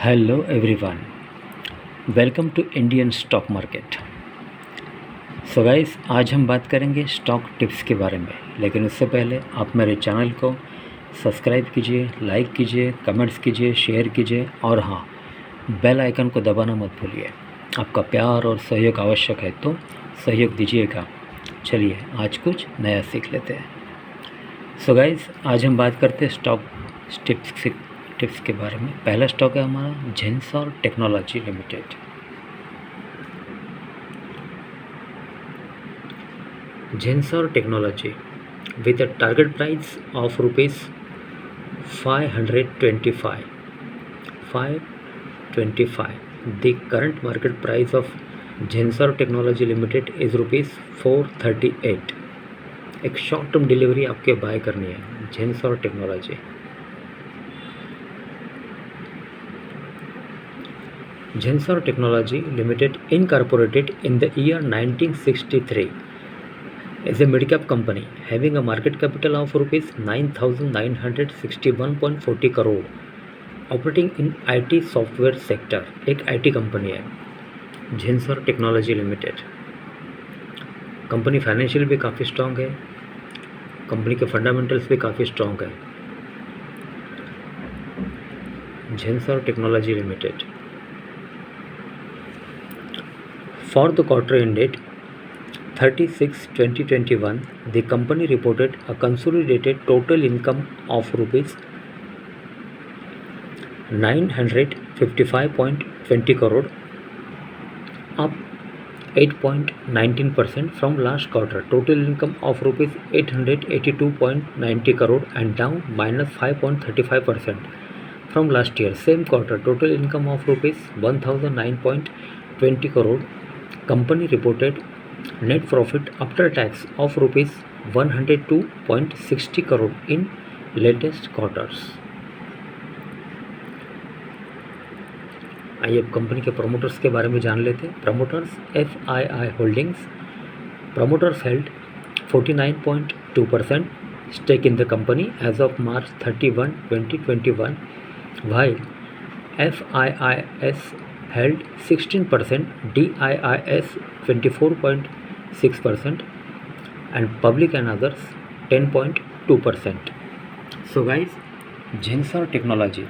Hello everyone, welcome to Indian stock market. So guys, आज हम बात करेंगे स्टॉक टिप्स के बारे में। लेकिन उससे पहले आप मेरे चैनल को सब्सक्राइब कीजिए, लाइक कीजिए, कमेंट्स कीजिए, शेयर कीजिए और हाँ, बेल आइकन को दबाना मत भूलिए। आपका प्यार और सहयोग आवश्यक है, तो सहयोग दीजिएगा। चलिए आज कुछ नया सीख लेते हैं। सो गाइस, आज हम बात करते हैं स्टॉक टिप्स के बारे में। पहला स्टॉक है हमारा Zensar Technology Limited. Zensar Technology with a target price of rupees 525. The current market price of Zensar Technology Limited is rupees 438. एक शॉर्ट टर्म डिलीवरी आपके बाय करनी है Zensar technology. Zensar Technology Limited, incorporated in the year 1963, is a mid-cap company having a market capital of rupees 9,961.40 crore, operating in IT software sector. एक IT company है Zensar Technology limited. Company financial भी काफ़ी strong है, company के fundamentals भी काफ़ी strong है। Zensar Technology Limited for the quarter ended 30/6/2021, the company reported a consolidated total income of rupees 955.20 crore, up 8.19% from last quarter. Total income of rupees 882.90 crore and down -5.35% from last year. Same quarter, total income of rupees 1009.20 crore. Company reported net profit after tax of rupees 102.60 crore in latest quarters. आइए अब company के promoters के बारे में जान लेते हैं। Promoters FII holdings. Promoters held 49.2% stake in the company as of March 31, 2021, while FIIS held 16%, DIIS 24.6% and public and others 10.2%. So guys, झेंसर technology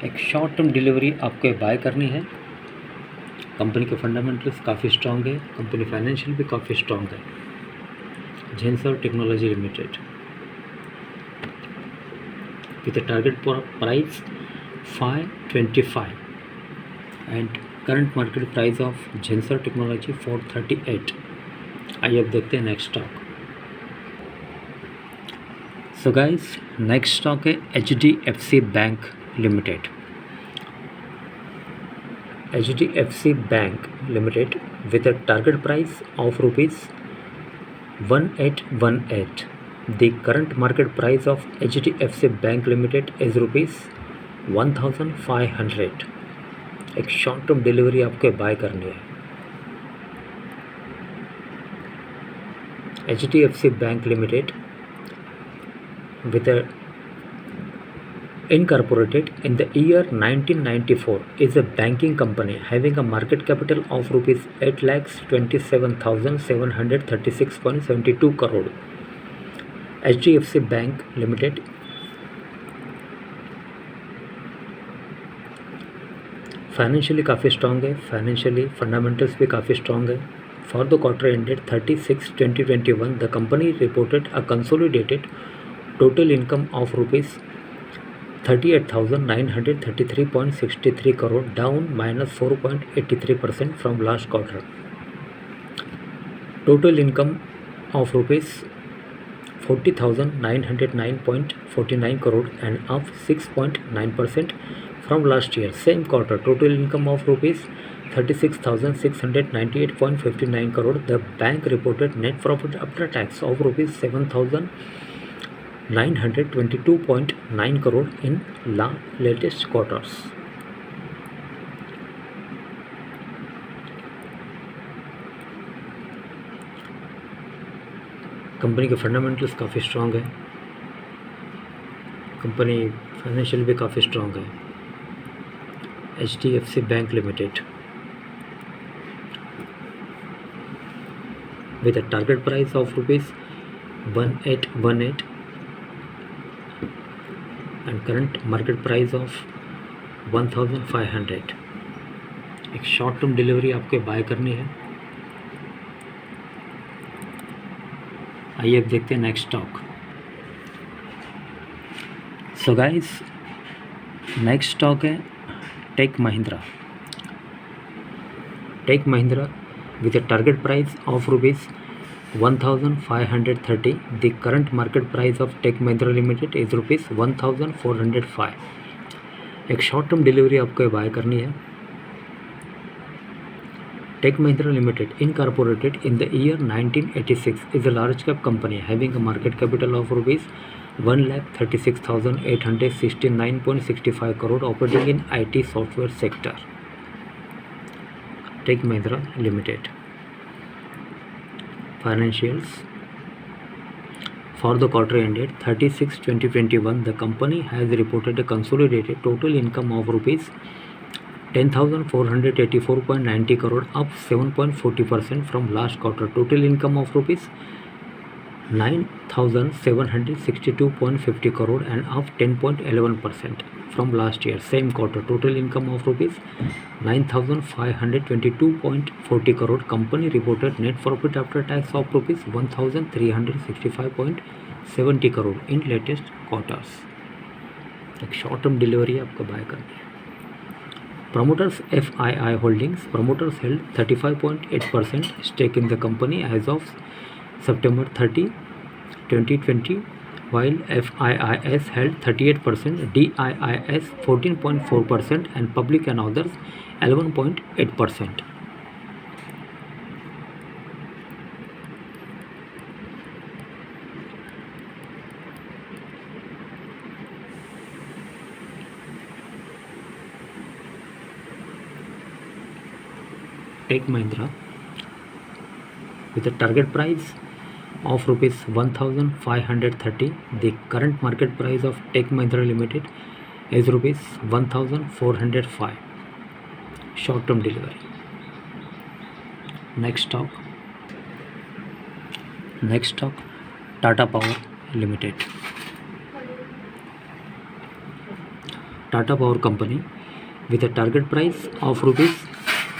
एक शॉर्ट टर्म डिलीवरी आपको बाय करनी है। कंपनी के फंडामेंटल्स काफ़ी स्ट्रॉन्ग है, कंपनी फाइनेंशियल भी काफ़ी strong है। Zensar Technology Limited with a target price 525 and current market price of Zensar Technology 438. आइए अब देखते हैं next stock. So guys, next stock है HDFC bank limited. HDFC bank limited with a target price of rupees 1818. The current market price of HDFC bank limited is rupees 1500. एक short term delivery आपको buy करनी है। HDFC bank limited with a incorporated in the year 1994 is a banking company having a market capital of rupees 8,27,736.72 crore. HDFC bank limited financially काफ़ी strong है, financially fundamentals भी काफ़ी strong है। For the quarter ended 30/6/2021, the company reported a consolidated total income of rupees 38,933.63 crore, down -4.83% from last quarter. Total income of rupees 40,909.49 crore and up 6.9% from last year. Same quarter, total income of rupees 36,698.59 crore. The bank reported net profit after tax of rupees 7,922.9 crore in latest quarters. Company के fundamentals काफ़ी strong है, company financial भी काफ़ी strong है। HDFC Bank Limited with a target price of rupees 1818 and current market price of 1500। एक short term delivery आपको buy करनी है। आइए अब देखते हैं next stock. So guys, next stock है Tech Mahindra. Tech Mahindra with a target price of rupees 1530. The current market price of Tech Mahindra Limited is rupees 1405। एक शॉर्ट टर्म डिलीवरी आपको बाय करनी है। Tech Mahindra Limited, incorporated in the year 1986, is a large cap company having a market capital of rupees 1,36,869.65 crore, operating in IT software sector. Tech Mahindra Limited. Financials. For the quarter ended 30/6/2021, the company has reported a consolidated total income of rupees 10,484.90 crore, up 7.40% from last quarter. Total income of rupees 9,762.50 crore and up 10.11% from last year same quarter. Total income of rupees 9,522.40 crore. Company reported net profit after tax of rupees 1,365.70 crore in latest quarters। एक short term delivery आपको buy करनी है। Promoters FII Holdings. Promoters held 35.8% stake in the company as of September 30, 2020, while FIIS held 38%, DIIS 14.4%, and public and others 11.8%. Tech Mahindra with a target price of rupees 1530. The current market price of Tech Mahindra Limited is rupees 1405। short term delivery। next stock Tata Power Limited। Tata Power Company with a target price of rupees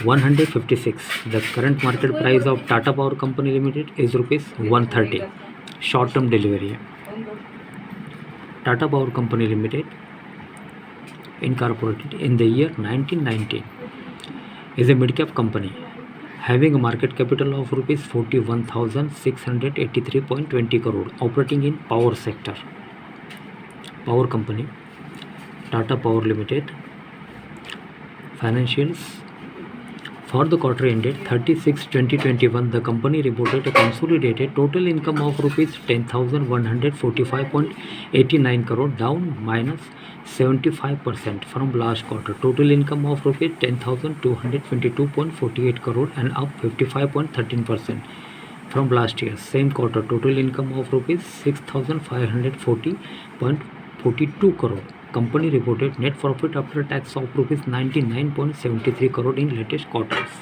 156. The current market price of Tata Power Company Limited is rupees 130। short term delivery है। Tata Power Company Limited, incorporated in the year 1990, is a mid cap company having a market capital of rupees 41,683.20 crore, operating in power sector। Power company Tata Power Limited। Financials. For the quarter ended 30/6/2021, the company reported a consolidated total income of rupees 10,145.89 crore, down -75% from last quarter. Total income of rupees 10,222.48 crore and up 55.13% from last year same quarter. Total income of rupees 6,540.42 crore. Company reported net profit after tax of rupees 99.73 crore in latest quarters।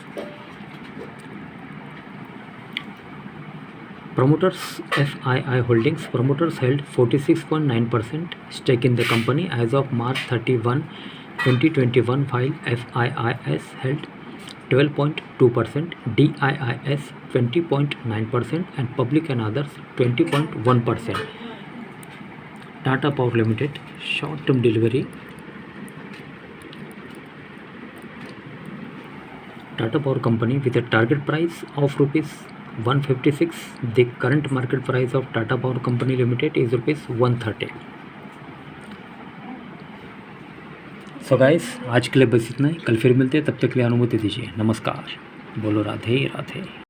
Promoters FII Holdings. Promoters held 46.9% stake in the company as of March 31, 2021, while FIIS held 12.2%, DIIS 20.9%, and public and others 20.1%. Tata Power Limited, short term delivery। Tata Power Company with a target price of rupees 156. The current market price of Tata Power Company Limited is rupees 130। So guys, आज के लिए बस इतना ही। कल फिर मिलते हैं, तब तक के लिए अनुमति दीजिए। नमस्कार। बोलो राधे राधे।